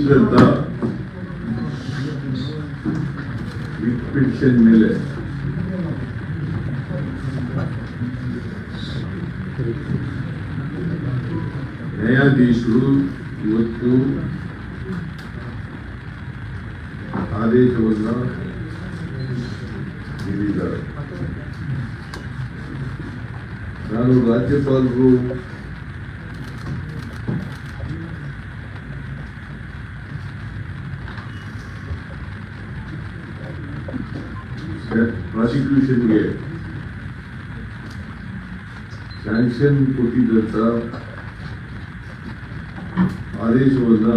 ಸಲ್ಲಿಸಿದಂತ writ petition ಮೇಲೆ ನ್ಯಾಯಾಧೀಶರು ಇವತ್ತು ಆದೇಶವನ್ನ ನೀಡಿದ್ದಾರೆ. ನಾನು ರಾಜ್ಯಪಾಲರು ಪ್ರಾಸಿಕ್ಯೂಷನ್ಗೆ ಸ್ಯಾಂಕ್ಷನ್ ಕೊಟ್ಟಿದ್ದಂತ ಆದೇಶವನ್ನ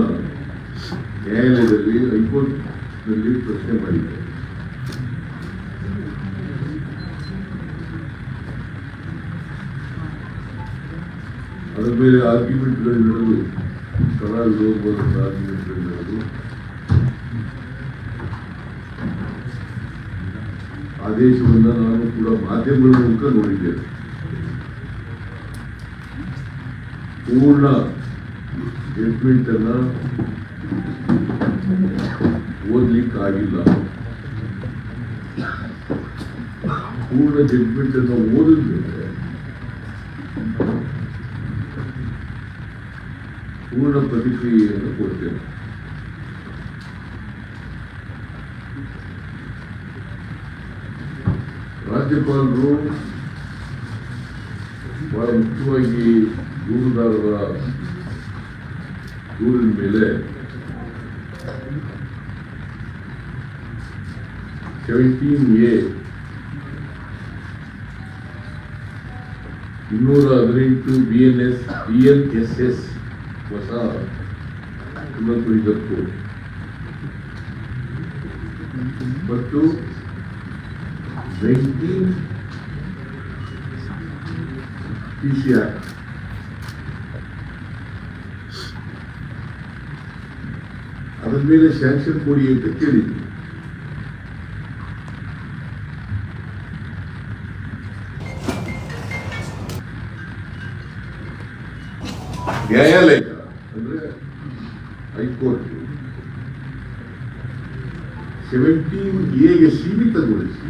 ನ್ಯಾಯಾಲಯದಲ್ಲಿ ಹೈಕೋರ್ಟ್ನಲ್ಲಿ ಪ್ರಶ್ನೆ ಮಾಡಿದ್ದಾರೆ. ಅದರ ಮೇಲೆ ಆರ್ಗ್ಯುಮೆಂಟ್ಗಳು ನಡೆದು ಪರ ವಿರೋಧವಾದ ಆರ್ಗ್ಯುಮೆಂಟ್ಗಳು ನಡೆದು ಆದೇಶವನ್ನ ನಾನು ಕೂಡ ಮಾಧ್ಯಮಗಳ ಮೂಲಕ ನೋಡಿದ್ದೇನೆ. ಪೂರ್ಣ ಜಡ್ಜ್ಮೆಂಟ್ ಅನ್ನ ಓದಲಿಕ್ಕಾಗಿಲ್ಲ. ಪೂರ್ಣ ಜಡ್ಜ್ಮೆಂಟ್ ಅನ್ನು ಓದಿದ್ಮೇಲೆ ಪೂರ್ಣ ಪ್ರತಿಕ್ರಿಯೆಯನ್ನು ಕೊಡ್ತೇನೆ. ರಾಜ್ಯಪಾಲರು ಬಹಳ ಮುಖ್ಯವಾಗಿ ದೂರುದಾರರ ದೂರಿನ ಮೇಲೆ 17A 218 BNSS ಹೊಸ ಉನ್ನತ ಮತ್ತು 19 PC Act ಅದರ ಮೇಲೆ ಸ್ಯಾಂಕ್ಷನ್ ಕೊಡಿ ಅಂತ ಕೇಳಿದ್ವಿ. ನ್ಯಾಯಾಲಯ ಅಂದ್ರೆ ಹೈಕೋರ್ಟ್ 17A ಸೀಮಿತಗೊಳಿಸಿ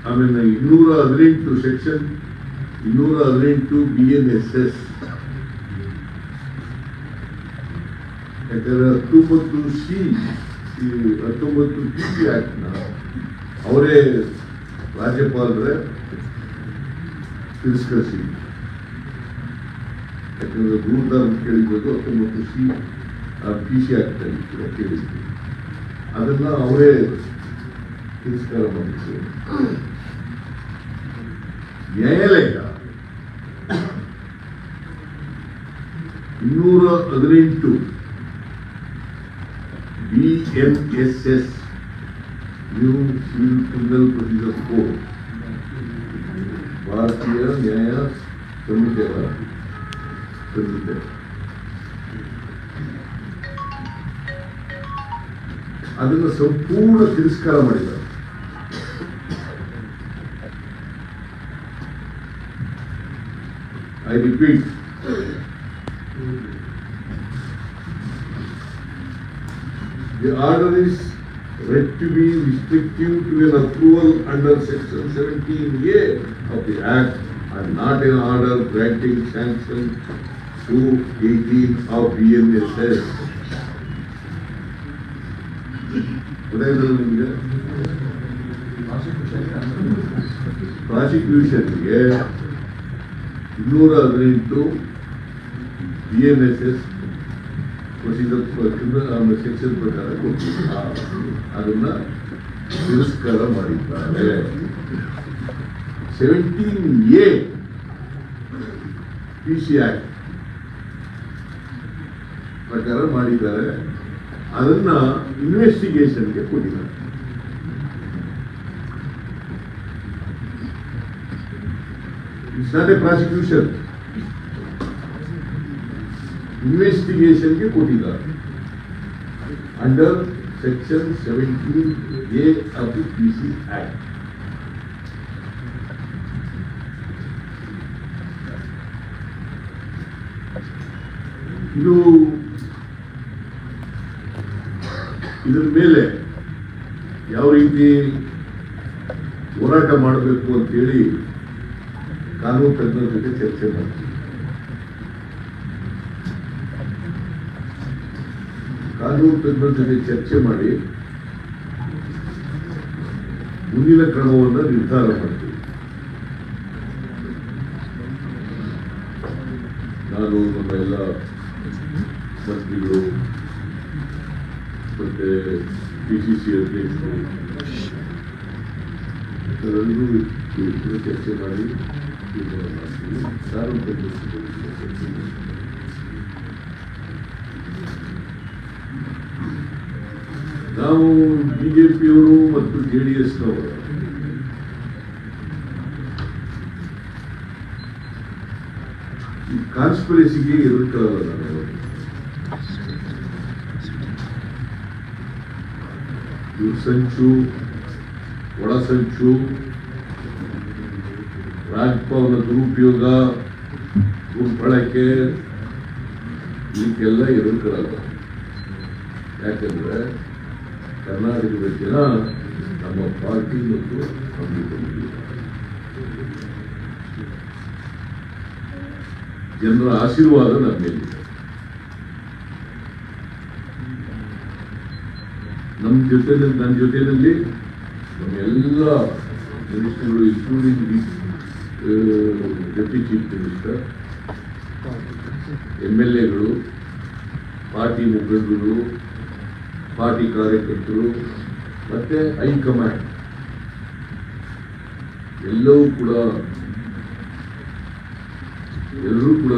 ಆಮೇಲೆ 218 ಸೆಕ್ಷನ್ 218 BNSS ಯಾಕಂದ್ರೆ 19 PC ಆಕ್ಟ್ನ ಅವರೇ ರಾಜ್ಯಪಾಲರೇ ತಿರಸ್ಕರಿಸಿ. ಯಾಕಂದ್ರೆ ದೂರದಾರ ಕೇಳಿದ್ದು 19 PC ಆಕ್ಟ್ ಕೇಳಿದ್ವಿ. ಅದನ್ನ ಅವರೇ ತಿರಸ್ಕಾರ ಮಾಡಿದ್ರು. ನ್ಯಾಯಾಲಯ 218 BNSS new civil criminal procedure code ಭಾರತೀಯ ನ್ಯಾಯ ಸಂಹಿತೆಯ ಅದನ್ನು ಸಂಪೂರ್ಣ ತಿರಸ್ಕಾರ ಮಾಡಿದ್ದಾರೆ. I repeat, the order is read to be restrictive to an approval under section 17A of the Act and not an order granting sanction to 18 of BNSS. ಪ್ರಾಸಿಕ್ಯೂಷನ್ಗೆ 218 BNSS procedure section ಪ್ರಕಾರ ಕೊಟ್ಟಿಲ್ಲ. ಅದನ್ನ ತಿರಸ್ಕಾರ ಮಾಡಿದ್ದಾರೆ. 17A PC ಆಕ್ಟ್ ಪ್ರಕಾರ ಮಾಡಿದ್ದಾರೆ. ಅದನ್ನ ಇನ್ವೆಸ್ಟಿಗೇಷನ್ಗೆ ಕೊಟ್ಟಿದ್ದಾರೆ. It's not a prosecution. ಇನ್ವೆಸ್ಟಿಗೇಷನ್ಗೆ ಕೊಟ್ಟಿದ್ದಾರೆ under Section 17A of the PC Act. ಇದರ ಮೇಲೆ ಯಾವ ರೀತಿ ಹೋರಾಟ ಮಾಡಬೇಕು ಅಂತೇಳಿ ಕಾನೂನು ತಜ್ಞರ ಜೊತೆ ಚರ್ಚೆ ಮಾಡ್ತೀವಿ. ಕಾನೂನು ತಜ್ಞರ ಜೊತೆ ಚರ್ಚೆ ಮಾಡಿ ಮುಂದಿನ ಕ್ರಮವನ್ನು ನಿರ್ಧಾರ ಮಾಡ್ತೀವಿ. ನಾನು ನಮ್ಮ ಎಲ್ಲ ಮಂತ್ರಿಗಳು ಮತ್ತೆ PCC ಅಧ್ಯಕ್ಷರು ಎಲ್ಲರಿಗೂ ಚರ್ಚೆ ಮಾಡಿ ತೀರ್ಮಾನ ಮಾಡ್ತೀವಿ. ಕಾನೂನು ತಜ್ಞರ ಜೊತೆ ಚರ್ಚೆ ಮಾಡಿ ನಾವು ಬಿಜೆಪಿಯವರು ಮತ್ತು JDSನವರು ಈ ಕಾನ್ಸ್ಪಿರಸಿಗೆ ಎದುರ್ಕೊಳ್ಳಲ್ಲ. ನಾನು ಇವ್ರ ಸಂಚು, ಒಳಸಂಚು, ರಾಜಭವನ ದುರುಪಯೋಗ, ದುರ್ಬಳಕೆ ಇದಕ್ಕೆಲ್ಲ ಎದುರ್ಕೊಳ್ಳಲ್ಲ. ಯಾಕಂದ್ರೆ ಕರ್ನಾಟಕದ ಜನ ನಮ್ಮ ಪಾರ್ಟಿ ಮತ್ತು ನಂಬಿಕೊಂಡಿಲ್ಲ. ಜನರ ಆಶೀರ್ವಾದ ನಮ್ಮ ಮೇಲಿದೆ. ನನ್ನ ಜೊತೆಯಲ್ಲಿ ನಮ್ಮ ಎಲ್ಲ ಮಿನಿಸ್ಟರ್ಗಳು ಇನ್ಕ್ಲೂಡಿಂಗ್ ಡೆಪ್ಟಿ ಚೀಫ್ ಮಿನಿಸ್ಟರ್, MLAಗಳು, ಪಾರ್ಟಿ ಮುಖಂಡರು, ಪಾರ್ಟಿ ಕಾರ್ಯಕರ್ತರು ಮತ್ತೆ ಹೈಕಮಾಂಡ್ ಎಲ್ಲರೂ ಕೂಡ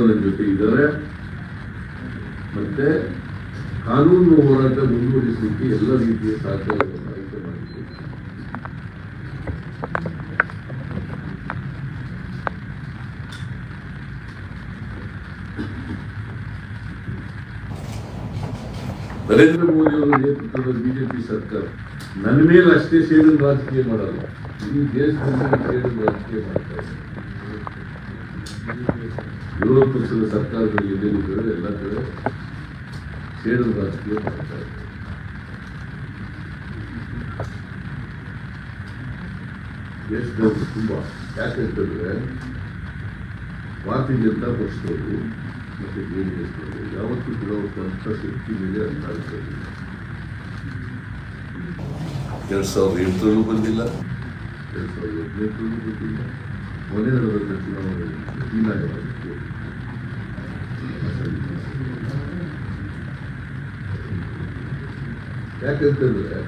ನನ್ನ ಜೊತೆ ಇದ್ದಾರೆ. ಮತ್ತೆ ಕಾನೂನು ಹೋರಾಟ ಮುಂದುವರಿಸಲಿಕ್ಕೆ ಎಲ್ಲ ರೀತಿಯ ಸಹಕಾರವನ್ನು ಆಯ್ಕೆ ಮಾಡಿದ್ದೀವಿ. ನರೇಂದ್ರ ಮೋದಿ ಅವರ ನೇತೃತ್ವದ ಬಿಜೆಪಿ ಸರ್ಕಾರ ನನ್ನ ಮೇಲೆ ಅಷ್ಟೇ ಸೇಡಿನ ರಾಜಕೀಯ ಮಾಡಲ್ಲ, ಈ ದೇಶದಲ್ಲಿ ಸೇಡಿನ ರಾಜಕೀಯ ಮಾಡ್ತಾರೆ. ವಿರೋಧ ಪಕ್ಷದ ಸರ್ಕಾರಗಳು ಎಲ್ಲೆಲ್ಲಿದ್ದಾರೆ ಎಲ್ಲ ಕಡೆ ಸೇಡಿನ ರಾಜಕೀಯ ಮಾಡ್ತಾರೆ. ದೇಶದಲ್ಲಿ ತುಂಬಾ ಯಾಕಂತಂದ್ರೆ ಭಾರತೀಯ ಜನತಾ ಪಕ್ಷದವರು ಮತ್ತೆ JDSನವರು ಯಾವತ್ತೂ ಕೂಡ ಸ್ವಂತ ಶಕ್ತಿ ಮೇಲೆ ಅಂತ ಅನ್ಕೊಂಡಿಲ್ಲ. 2008ರಲ್ಲೂ ಬಂದಿಲ್ಲ, 2018ರಲ್ಲೂ ಬಂದಿಲ್ಲ. ಮೊನ್ನೆ ನಡೆದ ಚುನಾವಣೆಯಲ್ಲಿ ಹೀನಾಯವಾಗಿತ್ತು. ಯಾಕಂತಂದ್ರೆ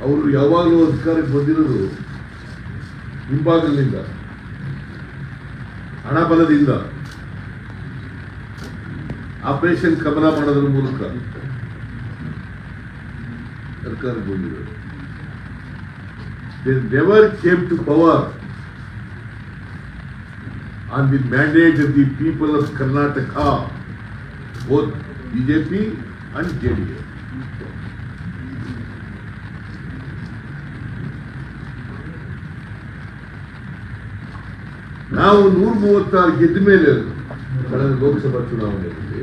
ಅವರು ಯಾವಾಗಲೂ ಅಧಿಕಾರಕ್ಕೆ ಬಂದಿರೋದು ಹಿಂಭಾಗದಿಂದ, ಹಣ ಬಲದಿಂದ, ಆಪರೇಷನ್ ಕಮಲ ಮಾಡೋದ್ರ ಮೂಲಕ ಸರ್ಕಾರಕ್ಕೆ ಬಂದಿರೋದು. They never came to power on the mandate of the people of Karnataka, both BJP and JDS. ನಾವು 136 ಗೆದ್ದ ಮೇಲೆ ಕಳೆದ ಲೋಕಸಭಾ ಚುನಾವಣೆಯಲ್ಲಿ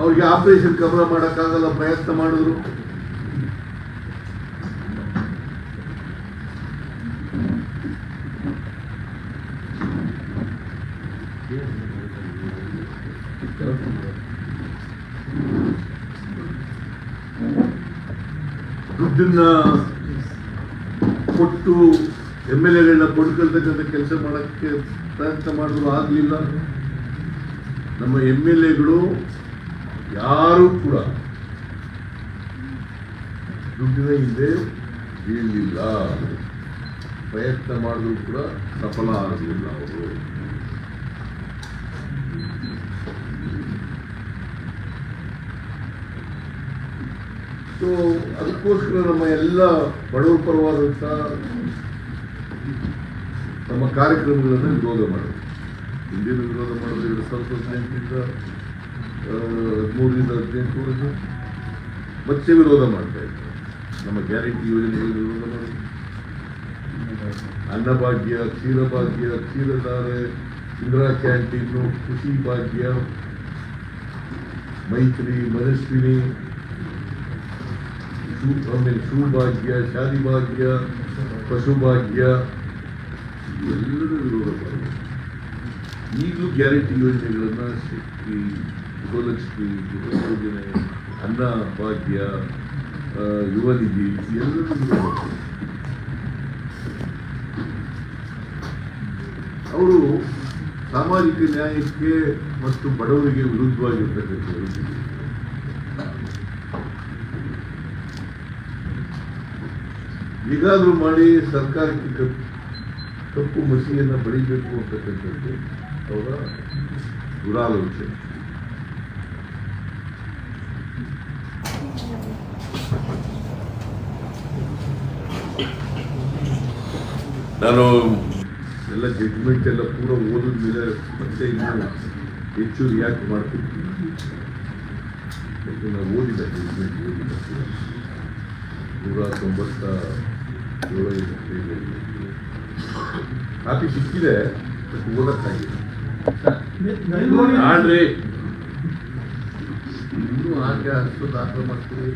ಅವ್ರಿಗೆ ಆಪರೇಷನ್ ಕಮಲ ಮಾಡಕ್ಕಾಗಲ್ಲ, ಪ್ರಯತ್ನ ಮಾಡಿದ್ರು. ದುಡ್ಡನ್ನ ಕೊಟ್ಟು MLAಗಳನ್ನ ಕೊಡ್ಕೊಳ್ತಕ್ಕಂಥ ಕೆಲಸ ಮಾಡಕ್ಕೆ ಪ್ರಯತ್ನ ಮಾಡಿದ್ರು, ಆಗಲಿಲ್ಲ. ನಮ್ಮ MLAಗಳು ಯಾರು ಕೂಡ ದುಡ್ಡಿನ ಹಿಂದೆ ಬೀಳಲಿಲ್ಲ, ಪ್ರಯತ್ನ ಮಾಡಿದ್ರು ಕೂಡ ಸಫಲ ಆಗಲಿಲ್ಲ ಅವರು. ಸೊ ಅದಕ್ಕೋಸ್ಕರ ನಮ್ಮ ಎಲ್ಲ ಬಡವರ ಪರವಾದಂಥ ನಮ್ಮ ಕಾರ್ಯಕ್ರಮಗಳನ್ನು ವಿರೋಧ ಮಾಡೋದು. ಹಿಂದಿನ ವಿರೋಧ ಮಾಡೋದು 2018ರಿಂದ 13-18 ವರ್ಷ ಮತ್ತೆ ವಿರೋಧ ಮಾಡ್ತಾ ಇದ್ದಾರೆ. ನಮ್ಮ ಗ್ಯಾರಂಟಿ ಯೋಜನೆಗಳಿಗೆ ವಿರೋಧ ಮಾಡಿ ಅನ್ನಭಾಗ್ಯ, ಕ್ಷೀರಭಾಗ್ಯ, ಕ್ಷೀರಧಾರೆ, ಇಂದಿರಾ ಕ್ಯಾಂಟೀನು, ಕೃಷಿ ಭಾಗ್ಯ, ಮೈತ್ರಿ, ಮನಸ್ವಿನಿ, ಶೂಭಾಗ್ಯ, ಶಾದಿ ಭಾಗ್ಯ, ಪಶುಭಾಗ್ಯ ಎಲ್ಲರೂ ವಿರೋಧ ಮಾಡಿ ಈಗಲೂ ಗ್ಯಾರಂಟಿ ಯೋಜನೆಗಳನ್ನ ಶಕ್ತಿ, ಗೃಹಲಕ್ಷ್ಮಿ ಯೋಜನೆ, ಅನ್ನ ಭಾಗ್ಯ, ಯುವ ನಿಧಿ ಎಲ್ಲರೂ ವಿರೋಧ ಮಾಡಿ ಅವರು ಸಾಮಾಜಿಕ ನ್ಯಾಯಕ್ಕೆ ಮತ್ತು ಬಡವರಿಗೆ ವಿರುದ್ಧವಾಗಿರ್ತಕ್ಕಂಥದ್ದು. ಹೇಗಾದ್ರೂ ಮಾಡಿ ಸರ್ಕಾರಕ್ಕೆ ಕಪ್ಪು ಮಸಿಯನ್ನು ಬಳಿಬೇಕು ಅಂತಕ್ಕಂಥದ್ದು ಅವರ ದುರಾಲೋಚನೆ. ನಾನು ಎಲ್ಲ ಜಡ್ಜ್ಮೆಂಟ್ ಎಲ್ಲ ಪೂರ ಓದಿದ ಮೇಲೆ ಮತ್ತೆ ಇನ್ನೂ ಹೆಚ್ಚು ರಿಯಾಕ್ಟ್ ಮಾಡ್ತಿರ್ತೀನಿ. ನಾವು ಓದಿಲ್ಲ ಜಡ್ಜ್ಮೆಂಟ್, ಓದಿಲ್ಲ 197 ಪೇಜಲ್ಲಿ ಕಾಪಿ ಸಿಕ್ಕಿದೆ, ಓದಕ್ಕಾಗಿದೆ. ಆಡ್ರಿ ಇನ್ನೂ ಹಾಗೆ ಅಷ್ಟು ದಾಖಲೆ ಮಾಡ್ತೀವಿ.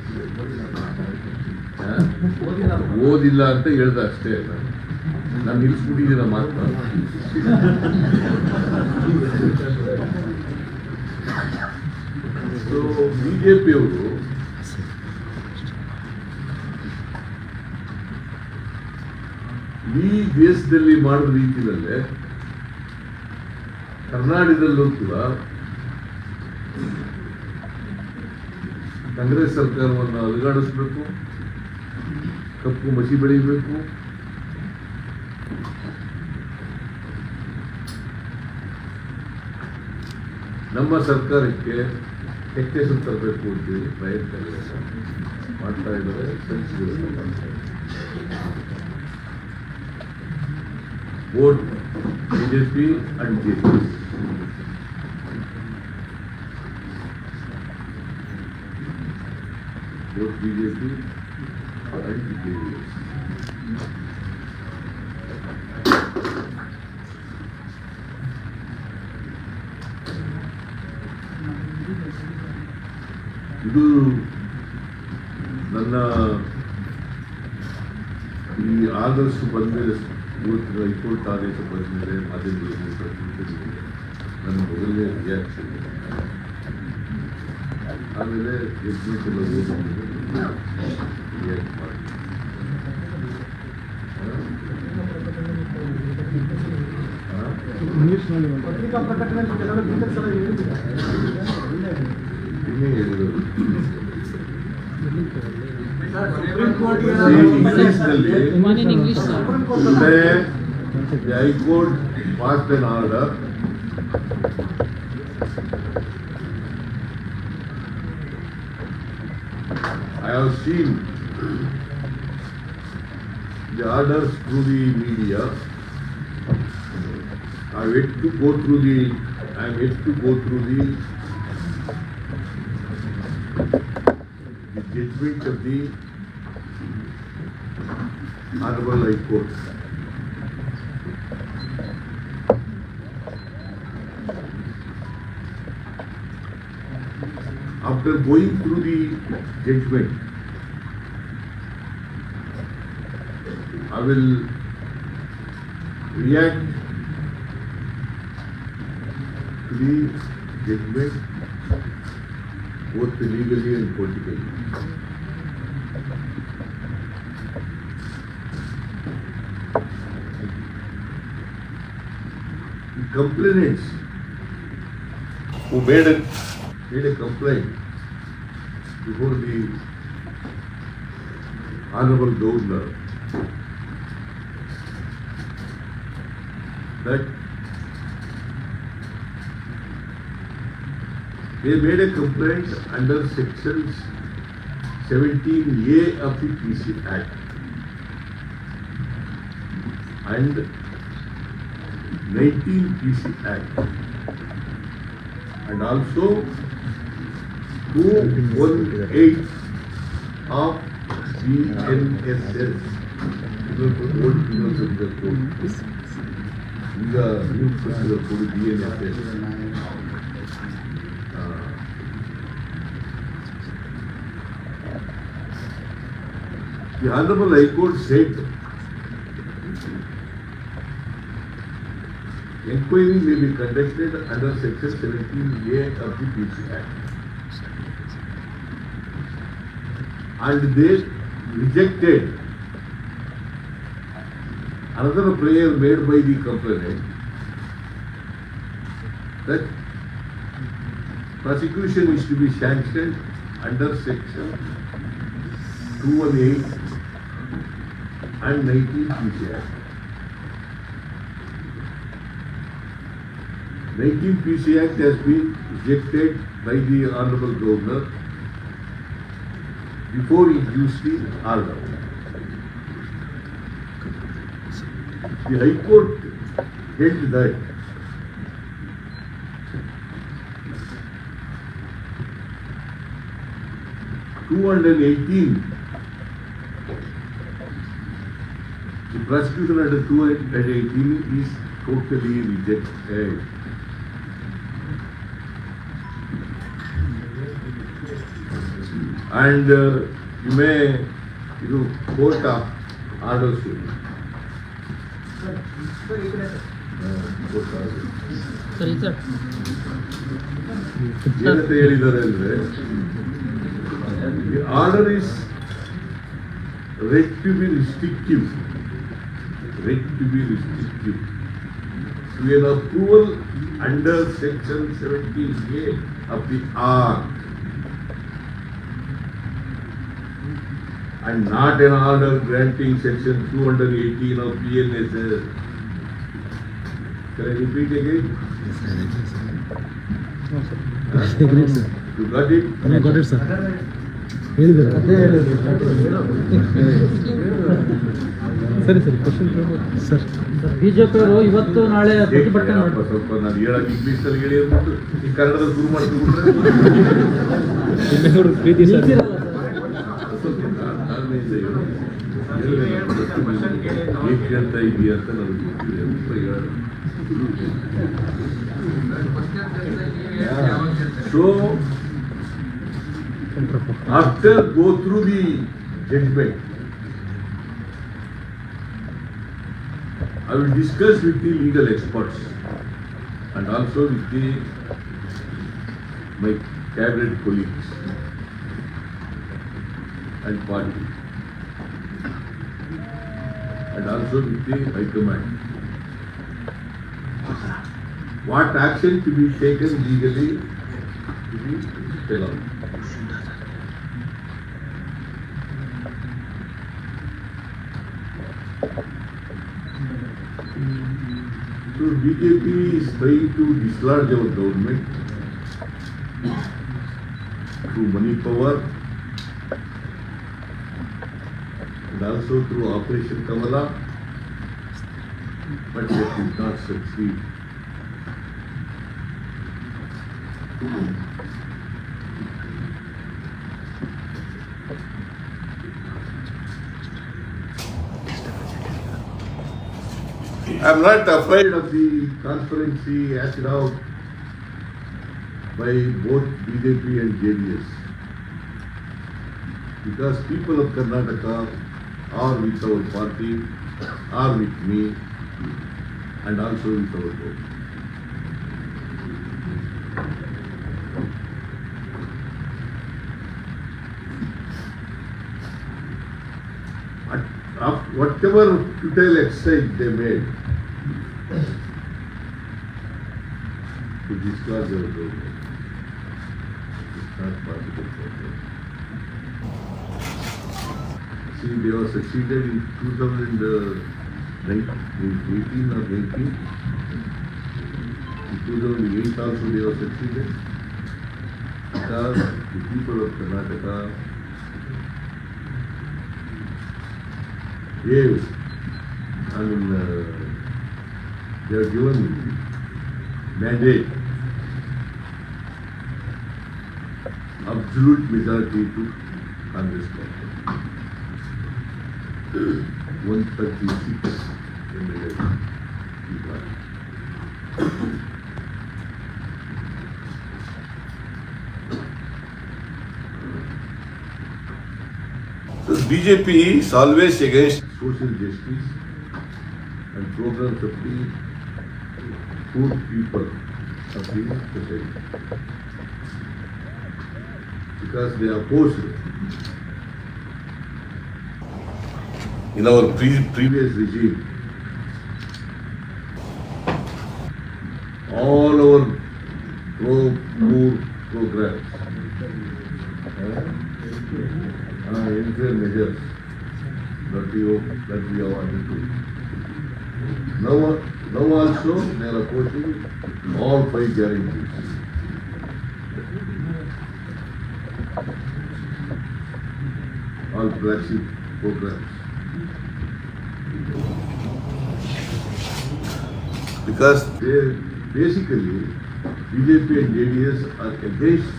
ಓದಿಲ್ಲ ಅಂತ ಹೇಳ್ದ ಅಷ್ಟೇ. ನಾನು ನಿಲ್ಲಿಸ್ಬಿಟ್ಟಿದ್ದೀನ ಮಾತ್ರ. ಸೊ ಬಿಜೆಪಿಯವರು ಈ ದೇಶದಲ್ಲಿ ಮಾಡಿದ ರೀತಿಯಲ್ಲೇ ಕರ್ನಾಟಕದಲ್ಲೂ ಕೂಡ ಕಾಂಗ್ರೆಸ್ ಸರ್ಕಾರವನ್ನು ಅಲುಗಾಡಿಸ್ಬೇಕು, ಕಪ್ಪು ಮಸಿ ಬೆಳೀಬೇಕು, ನಮ್ಮ ಸರ್ಕಾರಕ್ಕೆ ಕೆಟ್ಟ ಹೆಸರು ತರಬೇಕು ಅಂತೇಳಿ ಪ್ರಯತ್ನಗಳನ್ನು ಮಾಡ್ತಾ ಇದ್ದಾರೆ, ಸಂಸ್ಥೆಗಳನ್ನು ಮಾಡ್ತಾ ಇದ್ದಾರೆ. Vote BJP and JDS. Vote BJP and JDS. ಇದು ನನ್ನ ಈ ಆದರ್ಶ ಬಂದಮೇಲೆ, ಇವತ್ತಿನ ಹೈಕೋರ್ಟ್ ಆದೇಶ ಬಂದ ಮೇಲೆ ಮಾಧ್ಯಮದಲ್ಲಿ ನನ್ನ ಮೊದಲನೇ ರಿಯಾಕ್ಷನ್. ಆಮೇಲೆ ಜಡ್ಜ್ಮೆಂಟ್ ಎಲ್ಲ ಓದಿದ್ಮೇಲೆ ರಿಯಾಕ್ಟ್ ಮಾಡಿ. ಇನ್ನೇ ಹೇಳಿದರು English today the High Court passed an order I have seen the orders through the media. I am yet to go through the judgment of the Honorable High Court. After going through the judgment, I will react to the judgment both legally and politically. The complainants who made a complaint before the Honorable Governor that they made a complaint under sections 17A of the PC Act and 19 PC Act. and also 218 of BNSS. Old Penal Procedure Code. ಈಗ new procedure code BNSS. The Honorable High Court said inquiry may be conducted under Section 17A of the PC Act. And they rejected another prayer made by the complainant that prosecution is to be sanctioned under Section 218 and 19 PC Act. 19 PC Act has been rejected by the Honorable Governor before he gives the order. The High Court held that the prosecution under 218 is totally rejected. And you may quote orders. ಸರಿ sir. ಏನಂತ ಹೇಳಿದ್ದಾರೆ ಅಂದ್ರೆ, the order is read to be restrictive to an approval under Section 17A of the Act and not an order granting Section 218 of BNSS. Can I repeat again? You got it? I got it, sir. ಹೇಳಿದ್ದಾರೆ ಸರಿ ಸರಿ question sir. BJP ಅವರು ಇವತ್ತು ನಾಳೆ ಪ್ರತಿಭಟನೆ ಮಾಡಿ ಸ್ವಲ್ಪ ನಾನು ಹೇಳಕ್ಕೆ ಇಂಗ್ಲೀಷಲ್ಲಿ ಹೇಳಿ ಅಂದ್ಬಿಟ್ಟು ಈ ಕನ್ನಡದಲ್ಲಿ ಶುರು ಮಾಡ್ಕೊಂಡ್ಬಿಟ್ರೆ ಪ್ರೀತಿ ಸರ್. ಏಕೆ ಅಂತ ಇದೆಯಾ ಅಂತ ನನಗೆ ಗೊತ್ತಿದೆ ಅಂತ ಹೇಳೋಣ. So, after go through the judgment, I will discuss with the legal experts and also with my cabinet colleagues and party and also with the High Command. What action to be taken legally to be allowed. So BJP is trying to dislodge our government through money power and also through Operation Kamala, but they did not succeed. I am not afraid of the conspiracy acted out by both BJP and JDS, because people of Karnataka are with our party, are with me, and also with our vote. Whatever futile exercise they made to discharge our government, it's not possible for them. See, they were succeeded in 2018 or 19. In 2008 also they were succeeded because the people of Karnataka gave, they are given mandate absolute majority to Congress party. 136 MLAs. So BJP is always against social justice and programs of the poor people of the society. Because they oppose in our previous regime, all our poor programs, welfare measures that we have undertook. Now also they are opposing all 5 guarantees. All flagship programs. Because they basically BJP and JDS are against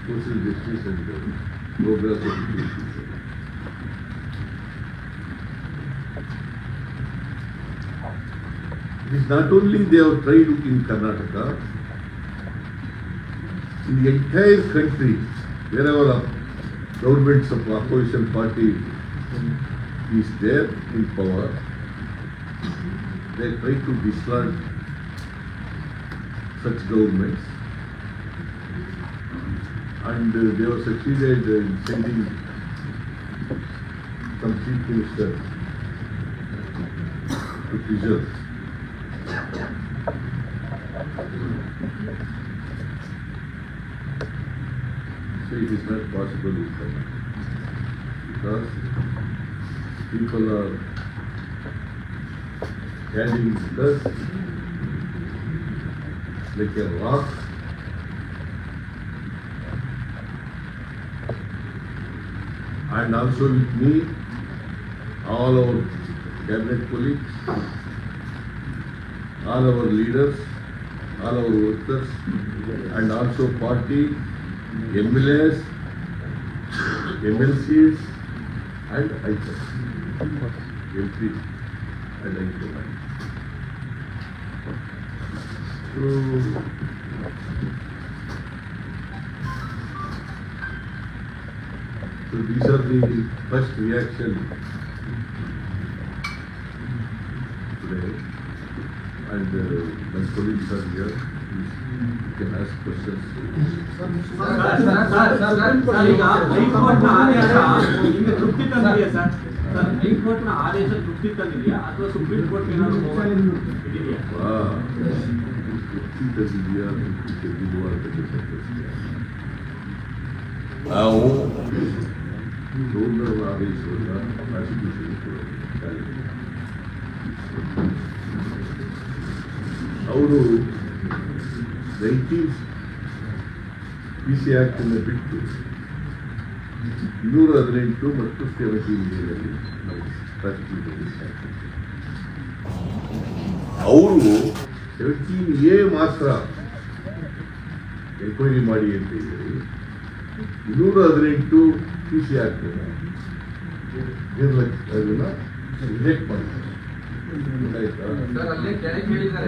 social justice and programs of the people. It is not only they have tried in Karnataka, in the entire country, wherever governments of opposition party is there in power, they try to dislodge such governments, and they have succeeded in sending some chief ministers to prison. So it is not possible in Karnataka because people are standing with us like a rock. And also with me, all our cabinet colleagues, all our leaders, all our workers, and also party, MLAs, MLCs, and ICAs, MPs, and ICAs. So these are the first reaction today, and my colleagues are here. You can ask questions. ಹೈಕೋರ್ಟ್ನ ಆದೇಶ ತೃಪ್ತಿ ತಂದಿದೆಯಾ ಅಥವಾ supreme court ಏನಾದರೂ ತೃಪ್ತಿ ತಂದಿದೆಯಾ ತೆಗೆದಿರುವ ನಾವು governor ಆದೇಶವನ್ನು prosecution ಅವರು 19 PC ಆಕ್ಟ್ ಅನ್ನು ಬಿಟ್ಟು 218 ಮತ್ತು 17A ನಾವು ಅವರು 17A ಮಾತ್ರ ಎನ್ಕ್ವೈರಿ ಮಾಡಿ ಅಂತ ಹೇಳಿ 218 PC ಆಕ್ಟ್ ಅದನ್ನ ರಿಜೆಕ್ಟ್ ಮಾಡ್ತಾರೆ.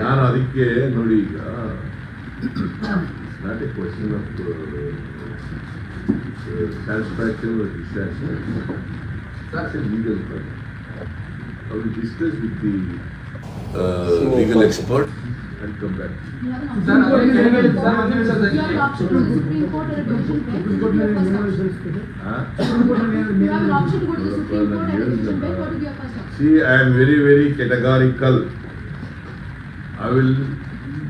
ನಾನು ಅದಕ್ಕೆ ನೋಡಿ ಈಗ not A question of satisfaction or dissatisfaction. That's a legal matter. I will discuss with the legal expert and come back. You have an option to go to the Supreme Court or a division bench. You have an option to go to the Supreme Court or a division bench. What would be your first option? See, I am very, very categorical. I will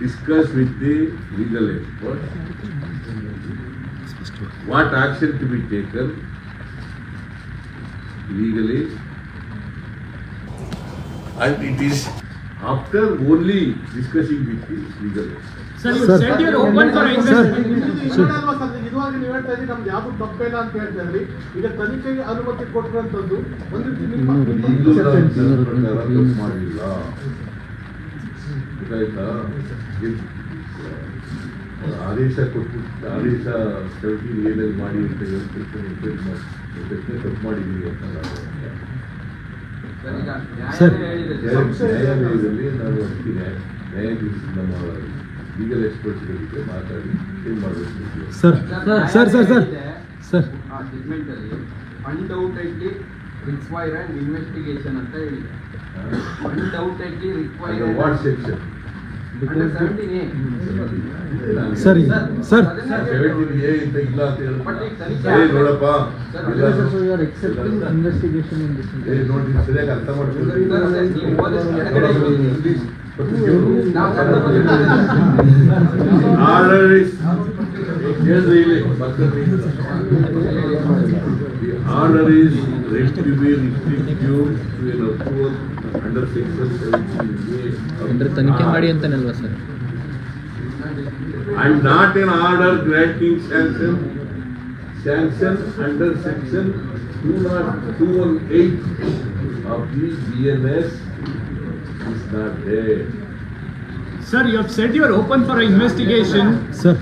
discuss with the legal expert what action to be taken legally, and it is after only discussing with the legal expert. Sir, you said you're open for investigation. ಇದುವಾಗಿ ನೀವು ಹೇಳ್ತಾ ಇದ್ದೀವಿ ನಮ್ದು ಯಾವುದು ತಪ್ಪೇನ ಅಂತ ಹೇಳ್ತಾ ಇದ್ರಿ. ಈಗ ತನಿಖೆಗೆ ಅನುಮತಿ ಕೊಟ್ಟಿರುವಂತದ್ದು ಒಂದು ನಿಮ್ಮ ಮಾಡಿಲ್ಲ. ಗೊತ್ತಾಯ್ತಾ? ಆದೇಶ ಕೊಟ್ಟು ಆದೇಶ 17A ನಲ್ಲಿ ಮಾಡಿ ಅಂತ ಹೇಳ್ತಿರ್ತೀನಿ, ಪ್ರಶ್ನೆ ತಪ್ಪು ಮಾಡಿದ್ದೀವಿ ಅಂತ ನಾವು ಸರ್. ನ್ಯಾಯಾಲಯದಲ್ಲಿ ನಾನು ಅದಕ್ಕೆ ನ್ಯಾಯಾಧೀಶ ನಮ್ಮ ಲೀಗಲ್ ಎಕ್ಸ್ಪರ್ಟ್ಸ್ಗಳಿಗೆ ಮಾತಾಡಿ ಏನು ಮಾಡಬೇಕು. Sir sir sir sir sir undoubtedly required investigation ಅಂತ ಹೇಳಿದೆ. Undoubtedly required what section under 17A. ಸರಿ ಸರ್ 17A ಅಂತ ಇಲ್ಲ ಅಂತ ಬಟ್ ಈಗ ಹೇಳಿ ತನಿಖೆ ನೋಡಪ್ಪ ಇನ್ವೆಸ್ಟಿಗೇಷನ್ ನೋಡಿ ಸರಿಯಾಗಿ ಅರ್ಥ ಮಾಡ್ಕೊಳ್ಳಿ. ನೀವು ಪೊಲೀಸ್ ಕೆಳಗಡೆ ಇದ್ದೀರಿ. ನಾವು Order is ಕೇಳ್ರಿ ಇಲ್ಲಿ ಪಕ್ಕದಲ್ಲಿ the order is ready to be restricted to an approval under section 17A ಅಂದ್ರೆ ತನಿಖೆ ಮಾಡಿ ಅಂತಾನಲ್ವಾ sir? and not an order granting sanction under section 218 of the BNS is not there. Sir, you have said you are open for an investigation. Sir.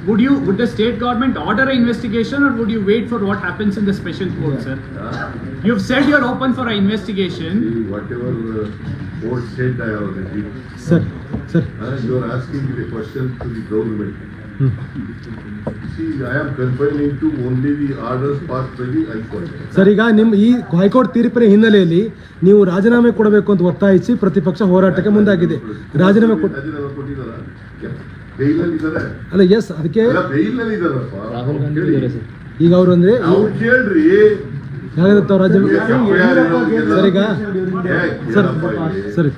Would the state government order an investigation, or would you wait for what happens in the special court, sir? You have said you are open for an investigation. See, whatever court said, I have read. Sir sir You are asking the question to the government. Hmm. See, I am confining to only the orders passed by the High Court. Sir, ಈಗ ನಿಮ್ಮ ಈ high court ತೀರ್ಪಿನ ಹಿನ್ನೆಲೆಯಲ್ಲಿ ನೀವು ರಾಜೀನಾಮೆ ಕೊಡಬೇಕು ಅಂತ ಒತ್ತಾಯಿಸಿ ಪ್ರತಿಪಕ್ಷ ಹೋರಾಟಕ್ಕೆ ಮುಂದಾಗಿದೆ. ರಾಜೀನಾಮೆ ಕೊಟ್ಟಿದ್ದಾರಾ? ಬೇಯ್ಲಲ್ಲಿ ಇದ್ದಾರೆ. ಅಲ್ಲ, ಎಸ್, ಅದಕ್ಕೆ ಅಲ್ಲ, ಬೇಯ್ಲಲ್ಲಿ ಇದ್ದಾರಪ್ಪ. ಕೇಳಿ. ಈಗ ಅವರು ಅಂದ್ರೆ ಅವ್ರು ಕೇಳ್ರಿ. ಯಾವ್ದಾದ್ರು ರಾಜೀನಾಮೆ ಸರ್ ಈಗ ಸರ್ ಸರಿ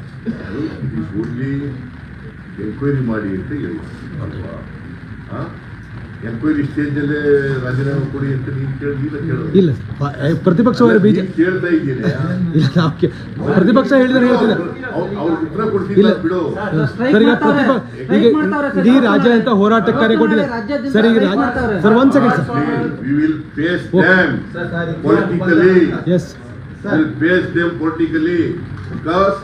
ಎನ್ಕ್ವೈರಿ ಮಾಡಿ ಅಂತ ಹೇಳಿ ಅಲ್ವಾ? ಎನ್ಕ್ವೈರಿ ಸ್ಟೇಜ್ ಅಲ್ಲೇ ರಾಜೀನಾಮೆ ಕೊಡಿ ಅಂತ ನೀನು ಕೇಳೋದು ಇಲ್ಲ, ಪ್ರತಿಪಕ್ಷ ಕೇಳ್ತಾ ಇದ್ದೀನಿ. ಪ್ರತಿಪಕ್ಷ ಹೇಳಿದ್ರೆ ಹೇಳ್ತಿದ್ದಾರೆ. ಅವ್ರು ಉತ್ತರ ಕೊಡ್ತಿಲ್ಲ ಬಿಡು. ಸರ್, ಈಗ ಈಗ ಇಡೀ ರಾಜ್ಯಾದ್ಯಂತ ಹೋರಾಟಕ್ಕೆ ಕರೆ ಕೊಟ್ಟಿದ್ದಾರೆ. ಸರ್, ಈಗ ಸರ್ ಒಂದ್ second sir. We will face them politically. Yes. We will face them politically because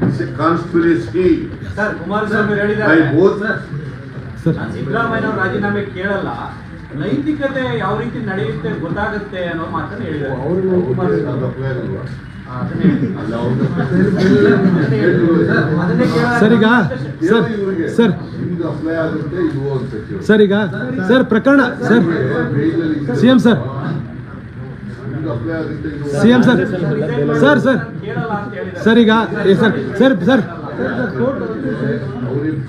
it's a conspiracy sir, Kumaraswamy by ಹೇಳಿದ್ದಾರೆ both. ಸರ್ ಸಿದ್ದರಾಮಯ್ಯ ಅವರು ರಾಜೀನಾಮೆ ಕೇಳಲ್ಲ, ನೈತಿಕತೆ ಯಾವ ರೀತಿ ನಡೆಯುತ್ತೆ ಗೊತ್ತಾಗುತ್ತೆ ಅನ್ನೋ ಮಾತನ್ನು ಹೇಳಿದ್ದಾರೆ. ಅದು apply ಆಗಲ್ವಾ? ಅದನ್ನೇ ಹೇಳಿದ್ರು. ಅಲ್ಲ, ಅವ್ರು ಅದನ್ನೇ ಕೇಳಲ್ಲ. ಸರ್, ಈಗ ಸರ್ ಇವ್ರಿಗೆ ಸರ್ ನಿಮ್ಗೆ ಅಪ್ಲೈ ಆಗುತ್ತೆ ಇಲ್ವೋ ಅಂತ ಕೇಳು. ಸರ್, ಈಗ ಸರ್ ಪ್ರಕರಣ ಸರ್ CM ಸರ್ ನಿಮ್ಗೆ ಅಪ್ಲೈ ಆಗುತ್ತೆ ಇಲ್ವೋ? CM ಸರ್ ಸರ್ ಸರ್ ಕೇಳಲ್ಲ ಅಂತ ಹೇಳಿದ್ದಾರೆ. ಸರ್, ಈಗ ಸರ್ ಸರ್ ಸರ್ ಅವ್ರಿಗೆ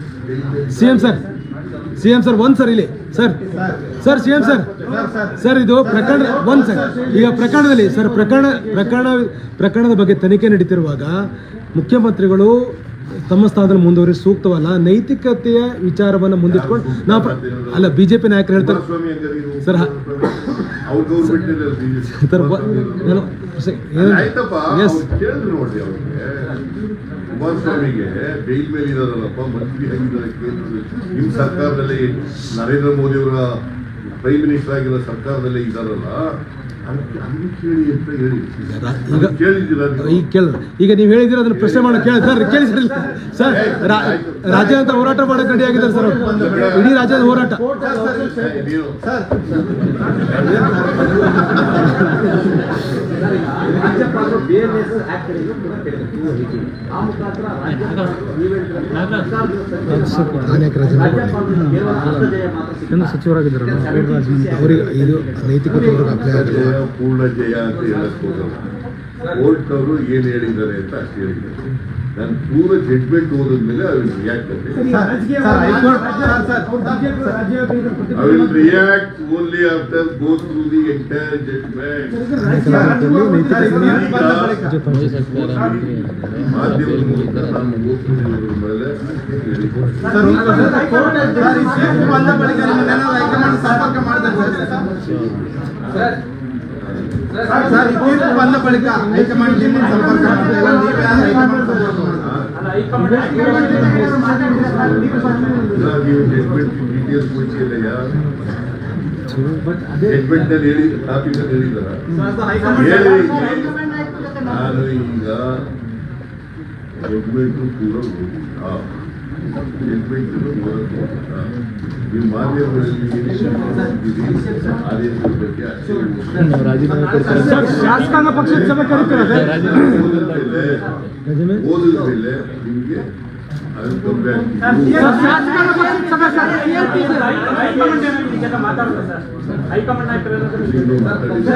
CM ಸರ್ ಒಂದ್ ಸರ್ ಇಲ್ಲಿ ಸರ್ ಸರ್ CM ಸರ್ ಇದು ಪ್ರಕರಣ ಒಂದ್ ಸರ್. ಈಗ ಪ್ರಕರಣದಲ್ಲಿ ಸರ್ ಪ್ರಕರಣದ ಬಗ್ಗೆ ತನಿಖೆ ನಡೀತಿರುವಾಗ ಮುಖ್ಯಮಂತ್ರಿಗಳು ತಮ್ಮ ಸ್ಥಾನದಲ್ಲಿ ಮುಂದುವರಿ ಸೂಕ್ತವಲ್ಲ. ನೈತಿಕತೆಯ ವಿಚಾರವನ್ನು ಮುಂದಿಟ್ಕೊಂಡು ನಾವು ಅಲ್ಲ, ಬಿಜೆಪಿ ನಾಯಕರು ಹೇಳ್ತಾರೆ ಕುಮಾರಸ್ವಾಮಿ ಹಂಗಾರೆ ಇವ್ರು ಸರ್ ಅವ್ರ ಗೌರ್ಮೆಂಟ್ ಸರ್ ಆಯ್ತಪ್ಪ, ಎಸ್ ಅವ್ರು ಕೇಳಿದ್ರು ನೋಡ್ರಿ. ಅವ್ರಿಗೆ ಕುಮಾರಸ್ವಾಮಿಗೆ ಬೇಲ್ ಮೇಲೆ ಇದಾರಲ್ಲಪ್ಪ, ಮಂತ್ರಿ ಆಗಿದ್ದಾರೆ ಕೇಂದ್ರದಲ್ಲಿ. ನಿಮ್ಮ ಸರ್ಕಾರದಲ್ಲಿ ನರೇಂದ್ರ ಮೋದಿ ಅವರ ಪ್ರೈಮ್ ಮಿನಿಸ್ಟರ್ ಆಗಿರೋ ಸರ್ಕಾರದಲ್ಲೇ ಇದಾರಲ್ಲ, ಅದಕ್ಕೆ ಕೇಳಿ ಅಂತ ಹೇಳಿ. ಈಗ ಕೇಳಿದ್ದೀರಾ ಈಗ ಕೇಳಿದ್ರೆ ಈಗ ನೀವು ಹೇಳಿದ್ರೆ ಅದನ್ನ ಪ್ರಶ್ನೆ ಮಾಡಿ ಕೇಳಿ ಸರ್. ಕೇಳಿ ಸರ್, ರಾಜ್ಯಾದ್ಯಂತ ಹೋರಾಟ ಮಾಡಕ್ಕೆ ರೆಡಿ ಆಗಿದ್ದಾರೆ ಸರ್. ಇಡೀ ರಾಜ್ಯದ ಹೋರಾಟ. ನೀವು ರಾಜ್ಯಪಾಲರು BNS ಆಕ್ಟ್ ಗಳನ್ನು ಕೂಡ ತೆಗೆದುಕೊಂಡು ಆ ಮುಖಾಂತರ ಅನೇಕ ಸಚಿವರಾಗಿದ್ದಾರೆ ಅವರಿಗೆ ಇದು ನೈತಿಕತೆ ಅಪ್ಲೈ ಆಗಿದೆ. ಪೂರ್ಣ ಜಯ ಅಂತ ಹೇಳಕ್ ಹೋಗಲ್ಲ. ಕೋರ್ಟ್ ಅವರು ಏನ್ ಹೇಳಿದ್ದಾರೆ ಅಂತ ಅಷ್ಟು ಹೇಳಿದ್ದಾರೆ. ನಾನು ಪೂರ ಜಡ್ಜ್ಮೆಂಟ್ ಓದಿದ್ಮೇಲೆ ಅವ್ರು react I will react only after go through the entire judgment. ಮಾಧ್ಯಮದ ಮೂಲಕ ನಾನು ಓದ್ತಿರೋದ್ರ ಮೇಲೆ ಬಂದ ಬಳಿಕ ಹೈಕಮಾಂಡ್ ಸಂಪರ್ಕ ನೀವು ಜಡ್ಜ್ಮೆಂಟ್ ಡೀಟೇಲ್ಸ್ ಕೊಡ್ತಿಲ್ಲ ಯಾರು ಜಡ್ಜ್ಮೆಂಟ್ ನಲ್ಲಿ ಹೇಳಿ ಟಾಪಿಕ್ ಅಲ್ಲಿ ಹೇಳಿದಾರ ಹೇಳಿ. ನಾನು ಈಗ ಜಡ್ಜ್ಮೆಂಟ್ ಕೂಡ ಓದಿಲ್ಲ. ಸ್ಟೇಟ್ಮೆಂಟ್ ಈ ಮಾಧ್ಯಮಗಳಲ್ಲಿ ಆದೇಶದ ಬಗ್ಗೆ ಸರ್ ಶಾಸಕಾಂಗ ಪಕ್ಷದ ಸಭೆ ಕರೀತೀರಾ ಸರ್? ಓದಿದ ಮೇಲೆ ನಿಮಗೆ ಅದನ್ನು ತೊಂದರೆ ಆಗ್ತಿದೆ. ಶಾಸಕಾಂಗ ಪಕ್ಷದ ಸಭೆ ಸರ್. ಹೈಕಮಾಂಡ್ ಏನಾದ್ರು ಈ ಜನ ಮಾತಾಡ್ತಾರೆ ಸರ್? ಹೈಕಮಾಂಡ್ ನಾಯಕರು ಏನಾದ್ರು ಇನ್ನೂ ಮಾತಾಡಿಲ್ಲ.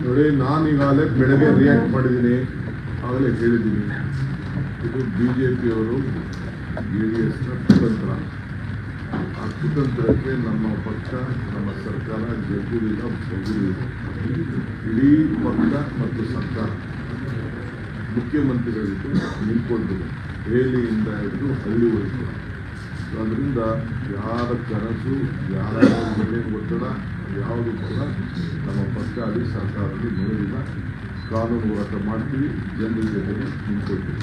ನೋಡಿ, ನಾನು ಈಗಾಗಲೇ ಬೆಳಗ್ಗೆ ರಿಯಾಕ್ಟ್ ಮಾಡಿದ್ದೀನಿ, ಆಗಲೇ ಹೇಳಿದ್ದೀನಿ. ಇದು BJPಯವರು JDSನ ಕುತಂತ್ರ. ಆ ಕುತಂತ್ರಕ್ಕೆ ನಮ್ಮ ಪಕ್ಷ, ನಮ್ಮ ಸರ್ಕಾರ ಜಗ್ಗುದಿಲ್ಲ, ಬಗ್ಗುದಿಲ್ಲ. ಇಡೀ ಪಕ್ಷ ಮತ್ತು ಸರ್ಕಾರ ಮುಖ್ಯಮಂತ್ರಿಗಳಿದ್ದು ನಿಂತ್ಕೊಂಡಿದೆ, ದೆಹಲಿಯಿಂದ ಹಿಡಿದು ಹಳ್ಳಿವರೆಗೂ. ಅದರಿಂದ ಯಾರ ಕನಸು, ಯಾರ ಮೇಲೆ ಒತ್ತಡ ಯಾವುದು ಕೂಡ ನಮ್ಮ ಪಕ್ಷ ಅಲ್ಲಿ ಸರ್ಕಾರದಲ್ಲಿ ನೋಡಿಲ್ಲ. ಕಾನೂನು ಹೋರಾಟ ಮಾಡ್ತೀವಿ, ಜನರ ಜೊತೆಗೆ ನಿಂತ್ಕೊಳ್ತೀವಿ.